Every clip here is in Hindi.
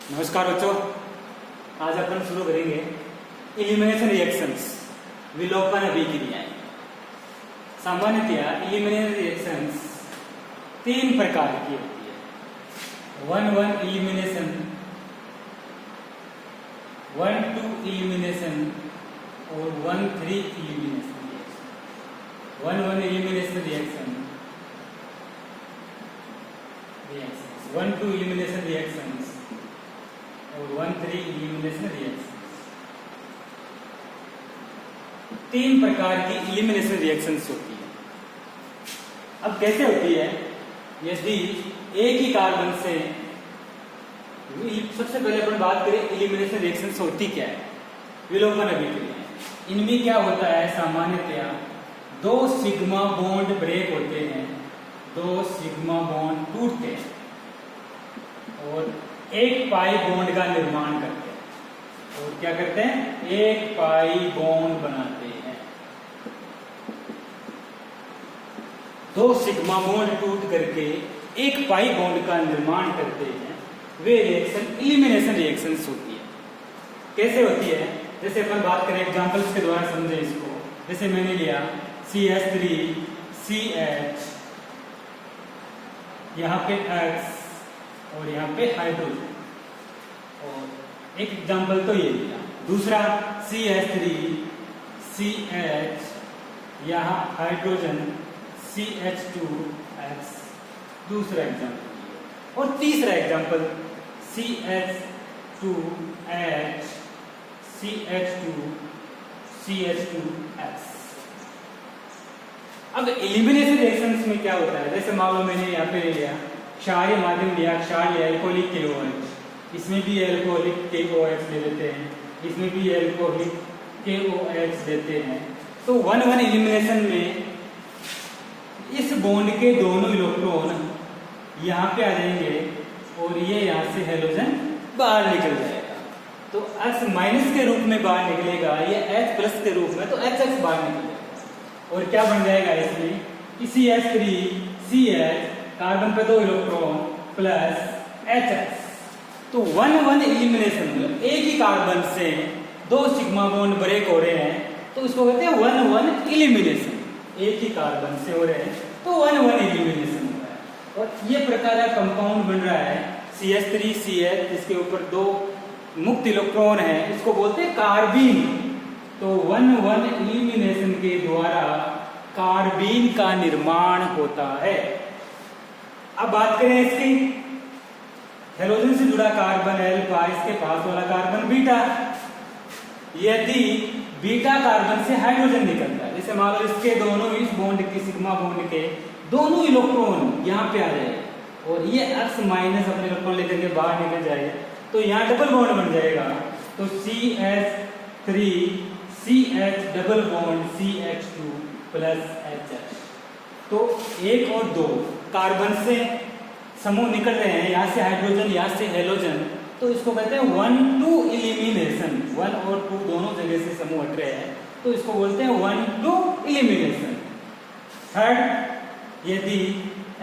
नमस्कार बच्चों, आज अपन शुरू करेंगे इलिमिनेशन रिएक्शंस, विलोपन अभिक्रियाएं। सामान्यतया इलिमिनेशन रिएक्शंस तीन प्रकार की होती है। 1-1 इलिमिनेशन, 1-2 इलिमिनेशन और 1-3 elimination reaction. 1-1 elimination reaction, 1-2 elimination reactions और 1-3 इलिमिनेशन रिएक्शन। तीन प्रकार की इलिमिनेशन रिएक्शंस होती है। अब कैसे होती है? यदि एक ही कार्बन से, सबसे पहले अपन बात करें इलिमिनेशन रिएक्शंस होती क्या है, विलोपन अभिक्रिया। इनमें क्या होता है? सामान्यतया 2 सिग्मा बॉन्ड ब्रेक होते हैं, 2 सिग्मा बॉन्ड टूटते हैं और एक पाई बॉन्ड का निर्माण करते हैं। और क्या करते हैं? एक पाई बॉन्ड बनाते हैं। 2 सिग्मा बॉन्ड टूट करके एक पाई बॉन्ड का निर्माण करते हैं। वे रिएक्शन इलिमिनेशन रिएक्शंस होती है। कैसे होती है? जैसे अपन बात करें एग्जांपल्स के द्वारा समझे इसको। जैसे मैंने लिया CH3CH, यहाँ पे X और यहाँ पे हाइड्रोजन, और एक एग्जांपल तो ये लिया। दूसरा CH3CH, यहाँ हाइड्रोजन CH2X, दूसरा एग्जांपल। और तीसरा एग्जांपल CH2H CH2CH2X। अब एलिमिनेशन रिएक्शंस में क्या होता है? जैसे मान लो मैंने यहाँ पे ले लिया क्षारीय माध्यम लिया, क्षार लिया एल्कोहलिक KOH, इसमें भी एल्कोहलिक KOH ले लेते हैं, इसमें भी एल्कोहलिक KOH देते हैं। तो 1-1 एलिमिनेशन में इस बॉन्ड के दोनों इलेक्ट्रॉन यहाँ पे आ जाएंगे और ये यहाँ से हैलोजन बाहर निकल जाएगा। तो H- के रूप में बाहर निकलेगा, ये H+ के रूप में, तो HX बाहर निकलेगा। और क्या बन जाएगा इसमें? CH3CH, कार्बन पे 2 इलेक्ट्रॉन प्लस HX। तो 1-1 एलिमिनेशन मतलब एक ही कार्बन से 2 सिग्मा बॉन्ड ब्रेक हो रहे हैं, तो इसको कहते हैं 1-1 एलिमिनेशन। एक ही कार्बन से हो रहे हैं तो 1-1 एलिमिनेशन हो रहा है। और ये प्रकार का कंपाउंड बन रहा है CH3CH, जिसके ऊपर 2 मुक्त इलेक्ट्रॉन है, इसको बोलते हैं कार्बीन। तो 1-1 एलिमिनेशन के द्वारा कार्बीन का निर्माण होता है। अब बात करें इसकी, हैलोजन से जुड़ा कार्बन अल्फा, इसके पास वाला कार्बन बीटा। यदि बीटा कार्बन से हाइड्रोजन निकलता है, जैसे मान लो इसके दोनों, इस बॉन्ड की सिग्मा बॉन्ड के दोनों इलेक्ट्रॉन यहाँ पे आ जाए और ये X- अपने इलेक्ट्रॉन लेकर के बाहर निकल जाए, तो यहाँ डबल बॉन्ड बन जाएगा। तो CH3CH double bond CH2 plus HH। तो 1 और 2 कार्बन से समूह निकल रहे हैं, यहाँ से हाइड्रोजन, यहाँ से हैलोजन, तो इसको कहते हैं 1-2 एलिमिनेशन। 1 और 2 दोनों जगह से समूह हट रहे हैं, तो इसको बोलते हैं 1-2 एलिमिनेशन। थर्ड, यदि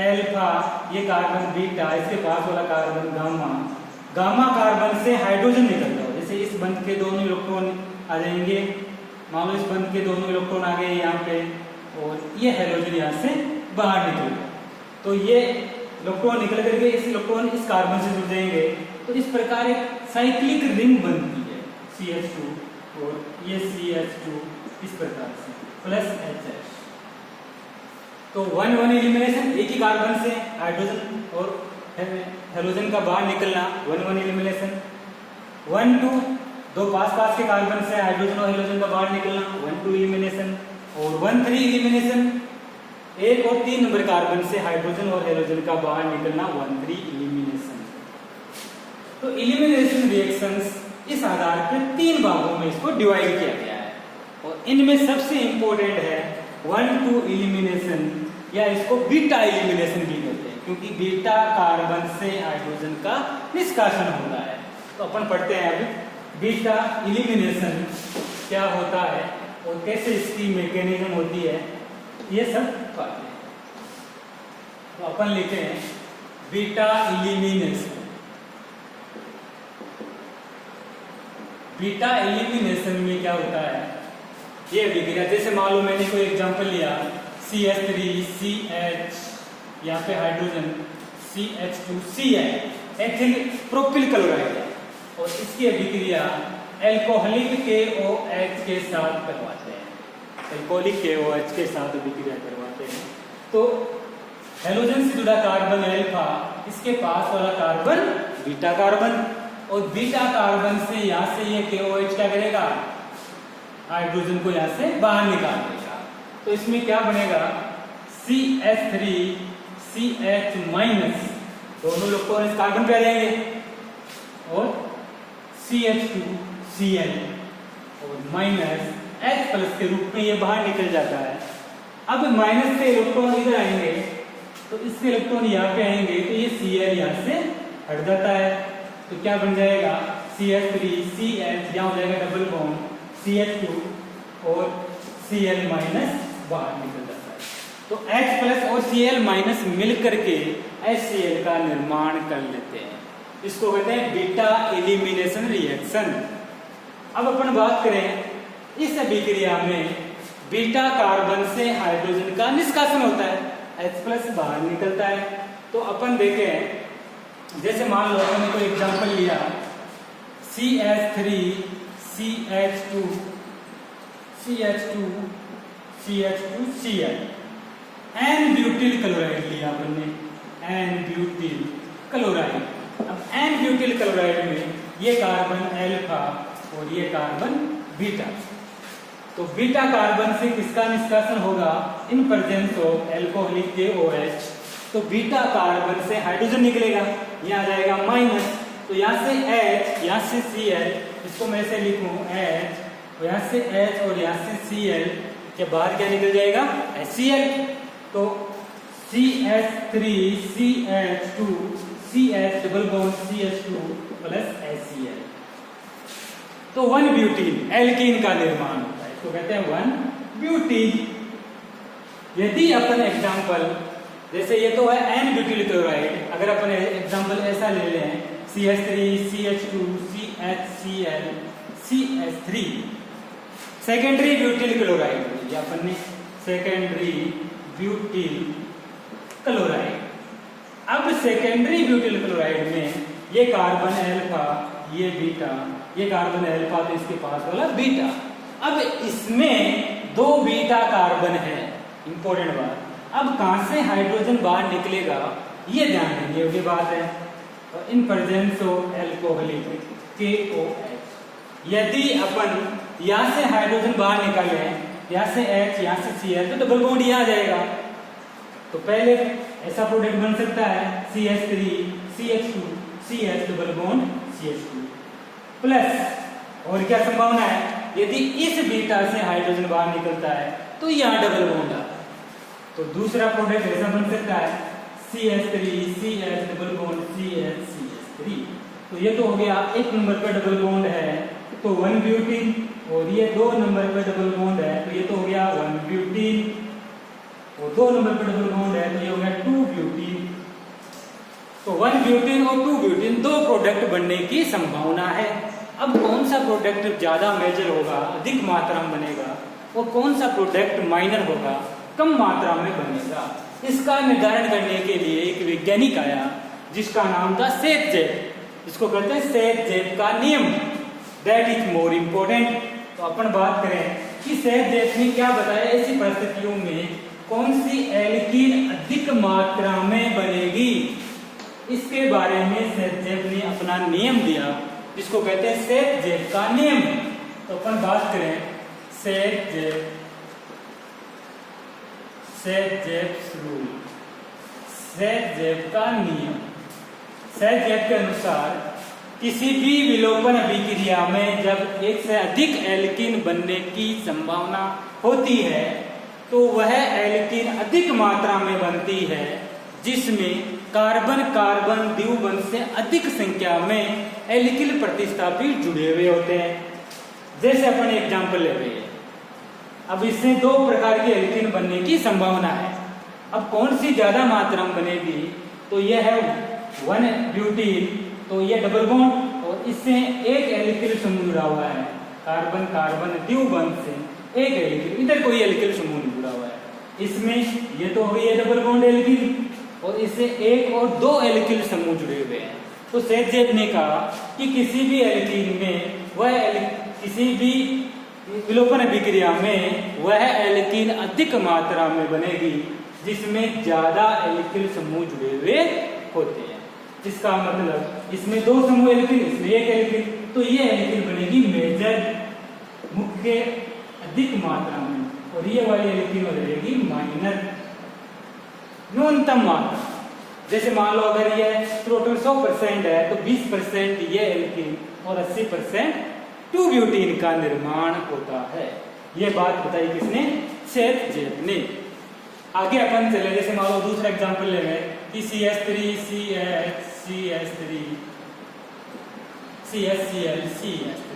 अल्फा, ये कार्बन बीटा, इसके पास वाला कार्बन गामा, गामा कार्बन से हाइड्रोजन निकल रहा हो, जैसे इस बंध के दोनों इलेक्ट्रॉन आ जाएंगे, मान लो इस बंध के दोनों इलेक्ट्रॉन आ गए यहाँ पे और ये हैलोजन यहाँ से बाहर निकल गया, तो ये इलेक्ट्रॉन निकल करके इस इलेक्ट्रॉन इस कार्बन से जुड़ जाएंगे। तो इस प्रकार एक साइक्लिक रिंग बनती है CH2 और ये CH2 इस प्रकार से प्लस HH। तो 1-1 एलिमिनेशन, एक ही कार्बन से हाइड्रोजन और हैलोजन का बाहर निकलना, 1-1 एलिमिनेशन। 1-2, 2 पास के कार्बन से हाइड्रोजन और हैलोजन का बाहर निकलना, 1-2 एलिमिनेशन। और 1-3 एलिमिनेशन, 1 और 3 नंबर कार्बन से हाइड्रोजन और हैलोजन का बाहर निकलना, 1-3 एलिमिनेशन। तो एलिमिनेशन रिएक्शंस इस आधार पर 3 भागों में इसको डिवाइड किया गया है, और इनमें सबसे इंपॉर्टेंट है 1-2 एलिमिनेशन, या इसको बीटा एलिमिनेशन भी कहते हैं, क्योंकि बीटा कार्बन से हाइड्रोजन का निष्कासन होता है। तो अपन पढ़ते हैं अभी बीटा एलिमिनेशन क्या होता है और कैसे इसकी मैकेनिज्म होती है, ये सब बातें। तो अपन लिखते हैं बीटा एलिमिनेशन। बीटा एलिमिनेशन में क्या होता है, ये अभिक्रिया, जैसे मान लो मैंने कोई एग्जांपल लिया CH3CH, यहाँ पे hydrogen CH2Cl, ethyl propyl chloride है, और इसकी अभिक्रिया एल्कोहलिक KOH के साथ करवाते हैं, एल्कोहलिक KOH के साथ अभिक्रिया करवाते हैं। तो हेलोजन से जुड़ा कार्बन अल्फा, इसके पास वाला कार्बन बीटा कार्बन, और बीटा कार्बन से यहाँ से ये KOH क्या करेगा, हाइड्रोजन को यहाँ से बाहर निकाल देगा। तो इसमें क्या बनेगा, CH3CH-, दोनों इलेक्ट्रॉन कार्बन पे आ जाएंगे, और CH2Cl और -H+ के रूप में ये बाहर निकल जाता है। अब माइनस से इलेक्ट्रॉन इधर आएंगे, तो इससे इलेक्ट्रॉन यहाँ पे आएंगे, तो ये Cl यहाँ से हट जाता है। तो क्या बन जाएगा, CH3CH, यहाँ हो जाएगा डबल बॉन्ड, CH2 और Cl- बाहर निकल जाता है। तो H+ और Cl- मिल करके HCl का निर्माण कर लेते हैं, इसको कहते हैं बीटा एलिमिनेशन रिएक्शन। अब अपन बात करें, इस अभिक्रिया में बीटा कार्बन से हाइड्रोजन का निष्कासन होता है, H+ बाहर निकलता है। तो अपन देखें, जैसे मान लो हमने कोई एग्जांपल लिया CH3CH2CH2Cl, N-ब्यूटिल क्लोराइड लिया हमने, N-ब्यूटिल क्लोराइड। अब N-ब्यूटिल क्लोराइड में ये कार्बन अल्फा और ये कार्बन बीटा, तो बीटा कार्बन से किसका निष्कासन होगा, in presence of alcoholic KOH। तो बीटा कार्बन से हाइड्रोजन निकलेगा, यहाँ आ जाएगा माइनस, तो यहाँ से H, यहाँ से Cl, इसको मैं ऐसे लिखूं H, और यहाँ से H और यहाँ से Cl के बाहर क्या निकल जाएगा, HCl। तो CH3CH2CH double bond CH2 plus HCl। तो 1-ब्यूटीन एल्कीन का निर्माण होता है, इसको कहते हैं 1-ब्यूटीन। यदि अपन एग्जाम्पल, जैसे ये तो है N-ब्यूटिल क्लोराइड, अगर अपन एग्जाम्पल ऐसा ले लें CH3CH2CHCl CH3, secondary butyl chloride, ये अपन ने सेकेंडरी ब्यूटिल क्लोराइड। अब सेकेंडरी ब्यूटिल क्लोराइड में ये कार्बन अल्फा, ये बीटा, ये कार्बन अल्फा, तो इसके पास वाला बीटा। अब इसमें 2 बीटा कार्बन है, इंपॉर्टेंट बात। अब कहां से हाइड्रोजन बाहर निकलेगा, ये ध्यान देंगे, ये बात है। In presence of alcoholic KOH, यदि अपन यहाँ से हाइड्रोजन बाहर निकाले, यहाँ से H, यहाँ से Cl, तो डबल बॉन्ड यहाँ आ जाएगा। तो पहले ऐसा प्रोडक्ट बन सकता है CH3CH2CH double bond CH2 plus, और क्या संभावना है, यदि इस बीटा से हाइड्रोजन बाहर निकलता है तो यहाँ डबल बॉन्ड आता है। तो दूसरा प्रोडक्ट ऐसा बन सकता है CH3CH डबल बॉन्ड CH3। तो ये तो हो गया 1 नंबर पे डबल बॉन्ड है, तो 1-ब्यूटीन, और ये 2 नंबर पे डबल बॉन्ड है, तो ये तो हो गया 1-ब्यूटीन, और 2 नंबर पे डबल बॉन्ड है, तो ये हो गया 2-ब्यूटीन। तो 1-ब्यूटीन और 2-ब्यूटीन 2 प्रोडक्ट बनने की संभावना है। अब कौन सा प्रोडक्ट ज्यादा मेजर होगा, अधिक मात्रा में बनेगा, और कौन सा प्रोडक्ट माइनर होगा, कम मात्रा में बनेगा, इसका निर्धारण करने के लिए एक वैज्ञानिक आया जिसका नाम था सेथ-जेफ। इसको कहते हैं सेथ-जेफ का नियम, दैट इज मोर इम्पोर्टेंट। तो अपन बात करें कि सेथ-जेफ ने क्या बताया, ऐसी परिस्थितियों में कौन सी एल्कीन अधिक मात्रा में बनेगी, इसके बारे में सेथ-जेफ ने अपना नियम दिया, जिसको कहते हैं सेथ-जेफ का नियम। तो अपन बात करें सेथ-जेफ रूल, सेथ-जेफ का नियम। सेथ-जेफ के अनुसार किसी भी विलोपन अभिक्रिया में जब एक से अधिक एल्कीन बनने की संभावना होती है, तो वह एल्कीन अधिक मात्रा में बनती है जिसमें कार्बन कार्बन द्विबंध से अधिक संख्या में एल्किल प्रतिस्थापी जुड़े हुए होते हैं। जैसे अपन एग्जांपल ले रहे हैं, अब इससे 2 प्रकार के एल्कीन बनने की संभावना है। अब कौन सी ज्यादा मात्रा में बनेगी, तो यह है 1-ब्यूटीन, तो ये डबल बॉन्ड, और और इससे एक एल्किल समूह जुड़ा हुआ है, कार्बन कार्बन द्विबंध से एक एल्किल, इधर कोई एल्किल समूह नहीं जुड़ा हुआ है। इसमें ये तो हो गई है डबल बॉन्ड एल्किल, और इससे एक और दो एल्किल समूह जुड़े हुए हैं। तो सेठजेब ने कहा कि किसी भी एल्कीन में किसी भी विलोपन अभिक्रिया में वह एल्कीन अधिक मात्रा में बनेगी जिसमें ज्यादा एल्किल समूह जुड़े हुए होते हैं। इसका मतलब इसमें दो समूह एल्किल, इसमें एक एल्किल, तो ये एल्किल बनेगी मेजर, मुख्य, अधिक मात्रा में, और ये वाली एल्किन हो जाएगी माइनर, न्यूनतम मात्रा। जैसे मान लो अगर ये टोटल 100% है तो 20% ये एल्किन और 80% 2-ब्यूटीन का निर्माण होता है। ये बात बताई किसने? सेठजेब ने। आगे अपन चले, जैसे मान लो दूसरा एग्जांपल ले रहे कि CH3 CH CH3 CHCl CH3,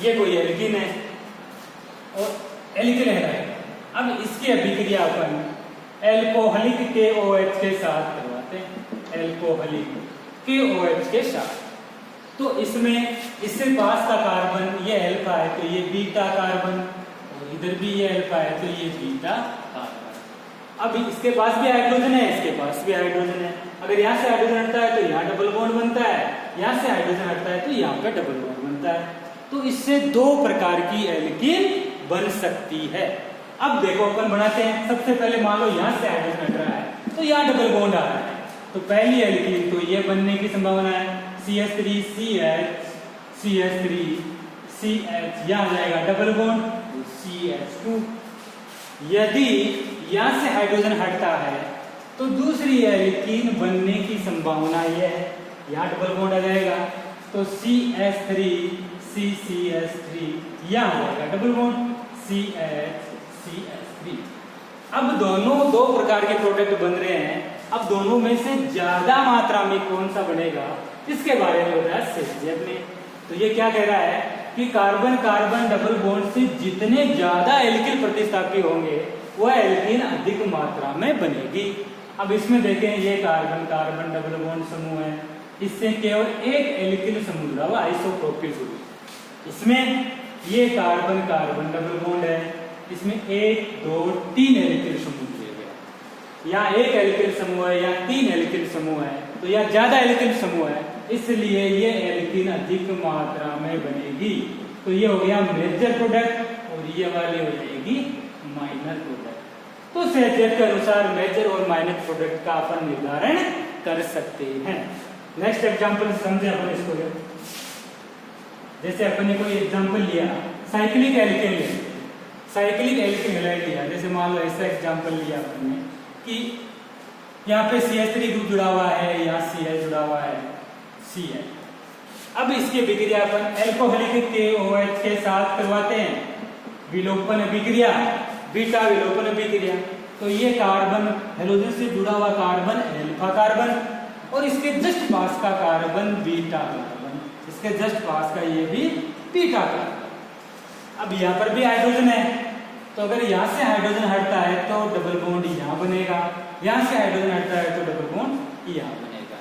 ये कोई एल्कीन है और एल्किल है। अब इसकी अभिक्रिया अपन एल्कोहलिक KOH के साथ करवाते हैं, एल्कोहलिक KOH के साथ। तो इसमें इससे पास का कार्बन ये अल्फा है तो ये बीटा कार्बन, और इधर भी ये अल्फा है तो ये बीटा कार्बन। अब इसके पास भी हाइड्रोजन है, इसके पास भी हाइड्रोजन है। अगर यहाँ से हाइड्रोजन हटता है तो यहाँ डबल बॉन्ड बनता है, यहाँ से हाइड्रोजन हटता है तो यहाँ पे डबल बॉन्ड बनता है। तो इससे दो प्रकार की एल्कीन बन सकती है। अब देखो अपन बनाते हैं। सबसे पहले मान लो यहाँ से हाइड्रोजन हट रहा है तो यहाँ डबल बॉन्ड आ रहा है, तो पहली एल्कीन तो ये बनने की संभावना है CH3 CH CH3 CH, यहाँ जाएगा डबल बॉन्ड CH2। यदि यहाँ से हाइड्रोजन हटता है तो दूसरी एल्कीन बनने की संभावना यह है, यहाँ डबल बॉन्ड आ जाएगा तो CH3 CCH3, यहाँ आ जाएगा डबल बॉन्ड CH3। अब दोनों दो प्रकार के प्रोडक्ट बन रहे हैं। अब दोनों में से ज्यादा मात्रा में कौन सा बनेगा इसके बारे में बताया सेठजेब ने। तो ये क्या कह रहा है कि कार्बन कार्बन डबल बॉन्ड से जितने ज्यादा एल्किल प्रतिस्थापी होंगे वह एल्कीन अधिक मात्रा में बनेगी। अब इसमें देखें, ये कार्बन कार्बन डबल बॉन्ड समूह है, इससे केवल एक एल्किल समूह जुड़ा हुआ आइसोप्रोपिल ग्रुप। इसमें ये कार्बन कार्बन डबल बॉन्ड है, इसमें 1 2 3 एल्किल समूह जुड़े हुए। यहाँ एक एल्किल समूह है, यहाँ 3 एल्किल समूह है, तो यहाँ ज्यादा एल्किल समूह है, इसलिए ये एल्कीन अधिक मात्रा में बनेगी। तो ये हो गया मेजर प्रोडक्ट और ये वाली हो जाएगी माइनर प्रोडक्ट। तो सेठजेब के अनुसार मेजर और माइनर प्रोडक्ट का अपन निर्धारण कर सकते हैं। नेक्स्ट एग्जांपल समझे अपन इसको। जैसे अपन ने कोई एग्जांपल लिया, साइक्लिक एल्केन लिया, साइक्लिक एल्केन हैलाइड लिया। जैसे मान लो ऐसा एग्जांपल लिया अपन ने कि यहाँ पे CH3 ग्रुप जुड़ा हुआ है, यहाँ Cl जुड़ा हुआ है, Cl। अब इसकी अभिक्रिया अपन एल्कोहलिक KOH के साथ करवाते हैं, विलोपन अभिक्रिया, बीटा विलोपन अभिक्रिया। तो ये कार्बन हेलोजन से जुड़ा हुआ कार्बन अल्फा कार्बन, और इसके जस्ट पास का कार्बन बीटा कार्बन, इसके जस्ट पास का ये भी बीटा कार्बन। अब यहाँ पर भी हाइड्रोजन है, तो अगर यहाँ से हाइड्रोजन हटता है तो डबल बॉन्ड यहाँ बनेगा, यहाँ से हाइड्रोजन हटता है तो डबल बॉन्ड यहाँ बनेगा।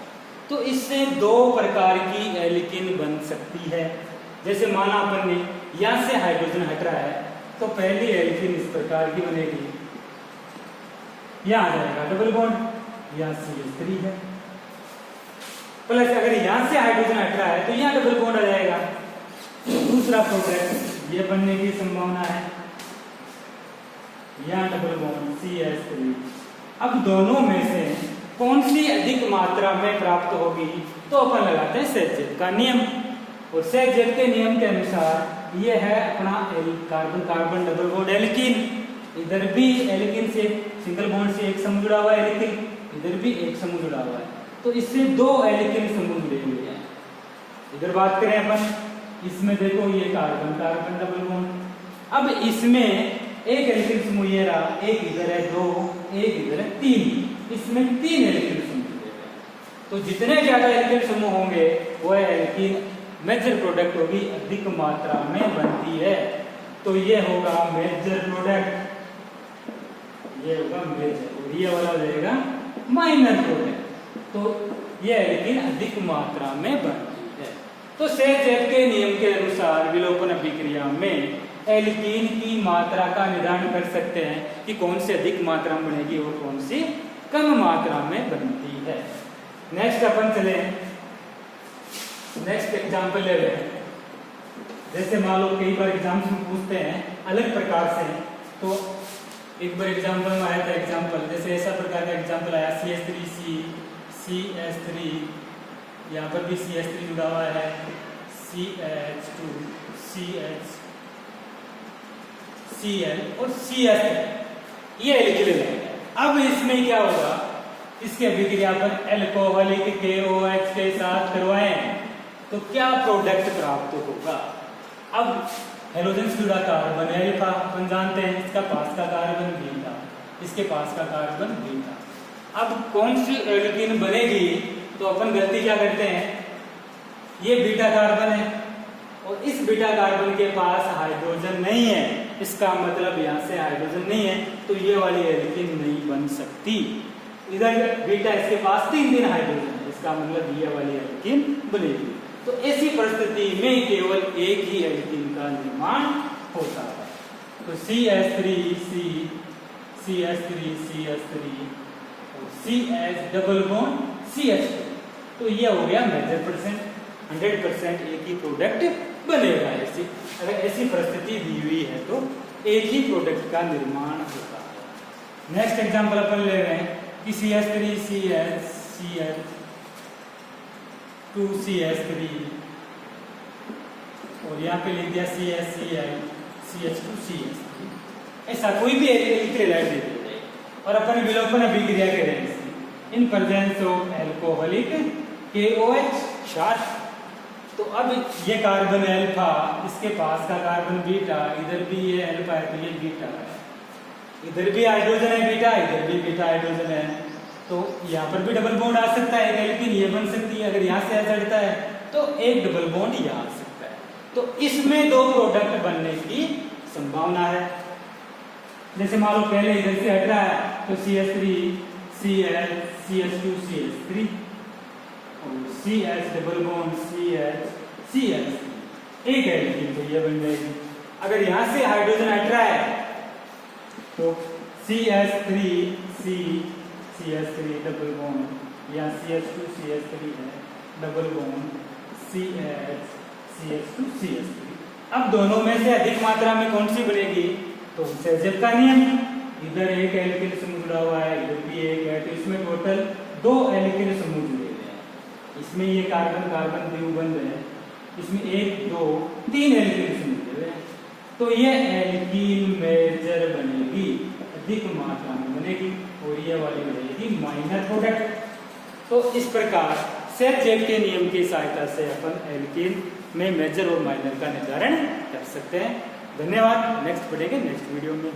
तो इससे दो प्रकार की एल्कीन बन सकती है। जैसे माना अपन ने यहाँ से हाइड्रोजन हट रहा है तो पहली एल्कीन इस प्रकार की बनेगी, यहाँ आ जाएगा डबल बॉन्ड, यहाँ CH3 है, प्लस अगर यहाँ से हाइड्रोजन हट रहा है तो यहाँ डबल बॉन्ड आ जाएगा। दूसरा प्रोडक्ट ये बनने की संभावना है, यहाँ डबल बॉन्ड CH3। अब दोनों में से कौन सी अधिक मात्रा में प्राप्त होगी तो अपन लगाते हैं सेठजेब का नियम, और सेठजेब के नियम के अनुसार ये है अपना carbon carbon double bond alkene. इधर भी एल्कीन से सिंगल बॉन्ड से एक समूह जुड़ा हुआ है एल्कीन, इधर भी एक समूह जुड़ा हुआ है, तो इससे दो एल्कीन समूह जुड़े हुए हैं। इधर बात करें अपन, इसमें देखो ये कार्बन कार्बन डबल बॉन्ड। अब इसमें एक एल्कीन समूह ये रहा, एक इधर है 2, एक इधर है 3, इसमें 3 एल्कीन समूह जुड़े हुए हैं। तो जितने ज्यादा एल्कीन समूह होंगे वह एल्कीन मेजर प्रोडक्ट होगी, अधिक मात्रा में बनती है। तो ये होगा मेजर प्रोडक्ट, ये होगा मेजर, और ये वाला हो जाएगा माइनर प्रोडक्ट। तो ये एल्कीन अधिक मात्रा में बनती है। तो सेहजेब के नियम के अनुसार विलोपन अभिक्रिया में एल्कीन की मात्रा का निर्धारण कर सकते हैं कि कौन सी अधिक मात्रा में बनेगी और कौन सी कम मात्रा में बनती है। नेक्स्ट अपन चले, नेक्स्ट एग्जांपल ले रहे हैं। जैसे मान लो कई बार एग्जाम्स में पूछते हैं अलग प्रकार से, तो एक बार एग्जाम्पल में आया था एग्जाम्पल, जैसे ऐसा प्रकार का एग्जाम्पल आया CH3C CH3, यहाँ पर भी CH3 जुड़ा हुआ है, CH2 CH Cl और CH3, ये एल्किल है। अब इसमें क्या होगा, इसके अभिक्रिया पर एल्कोहलिक KOH के साथ करवाएं तो क्या प्रोडक्ट प्राप्त होगा। अब हेलोजन से जुड़ा कार्बन है अल्फा, अपन जानते हैं इसका पास का कार्बन बीटा, इसके पास का कार्बन बीटा। अब कौन सी एल्कीन बनेगी, तो अपन गलती क्या करते हैं, ये बीटा कार्बन है और इस बीटा कार्बन के पास हाइड्रोजन नहीं है, इसका मतलब यहाँ से हाइड्रोजन नहीं है, तो ये वाली एल्कीन नहीं बन सकती। इधर बीटा इसके पास 3 हाइड्रोजन है, इसका मतलब ये वाली एल्कीन बनेगी। तो ऐसी परिस्थिति में केवल एक ही एल्कीन का निर्माण होता है। तो CH3C CH3 CH3 और CH डबल बॉन्ड CH2, तो ये हो गया मेजर परसेंट, 100% एक ही प्रोडक्ट बनेगा। ऐसी अगर ऐसी परिस्थिति दी हुई है तो एक ही प्रोडक्ट का निर्माण होता है। नेक्स्ट एग्जांपल अपन ले रहे हैं कि CH3CH CH2 CH3 और यहाँ पे लिख दिया CHCl CH2 CH3, ऐसा कोई भी एल्किल हैलाइड दे दिया और अपन विलोपन अभिक्रिया करेंगे in presence of alcoholic KOH charge. तो अब ये कार्बन अल्फा, इसके पास का कार्बन बीटा, इधर भी ये अल्फा है तो ये बीटा है, इधर भी हाइड्रोजन है बीटा, इधर भी बीटा हाइड्रोजन है, तो यहाँ पर भी डबल बॉन्ड आ सकता है, लेकिन ये बन सकती है। अगर यहाँ से चढ़ता है तो एक डबल बॉन्ड यहाँ आ सकता है, तो इसमें 2 प्रोडक्ट बनने की संभावना है। जैसे मान लो पहले इधर से हट रहा है तो CH3 Cl CH2 CH3 और CH double bond CH CH3, एक एल्कीन तो ये बन जाएगी। अगर यहाँ से हाइड्रोजन हट रहा है तो CH3C CH3 डबल बॉन्ड, या CH2 CH3 है double bond CH CH2 CH3। अब दोनों में से अधिक मात्रा में कौन सी बनेगी, तो सेहजेब का नियम, इधर एक एल्किल समूह जुड़ा हुआ है, इधर भी एक है, तो इसमें टोटल 2 एल्किल समूह जुड़े हुए हैं। इसमें ये कार्बन कार्बन द्विबंध है, इसमें 1 2 3 एल्किल समूह जुड़े हैं, तो ये एल्कीन मेजर बनेगी, अधिक मात्रा में बनेगी, और ये वाली बनेगी माइनर प्रोडक्ट। तो इस प्रकार सेहजेब के नियम की सहायता से अपन एल्कीन में मेजर और माइनर का निर्धारण कर सकते हैं। धन्यवाद। नेक्स्ट पढ़ेंगे नेक्स्ट वीडियो में।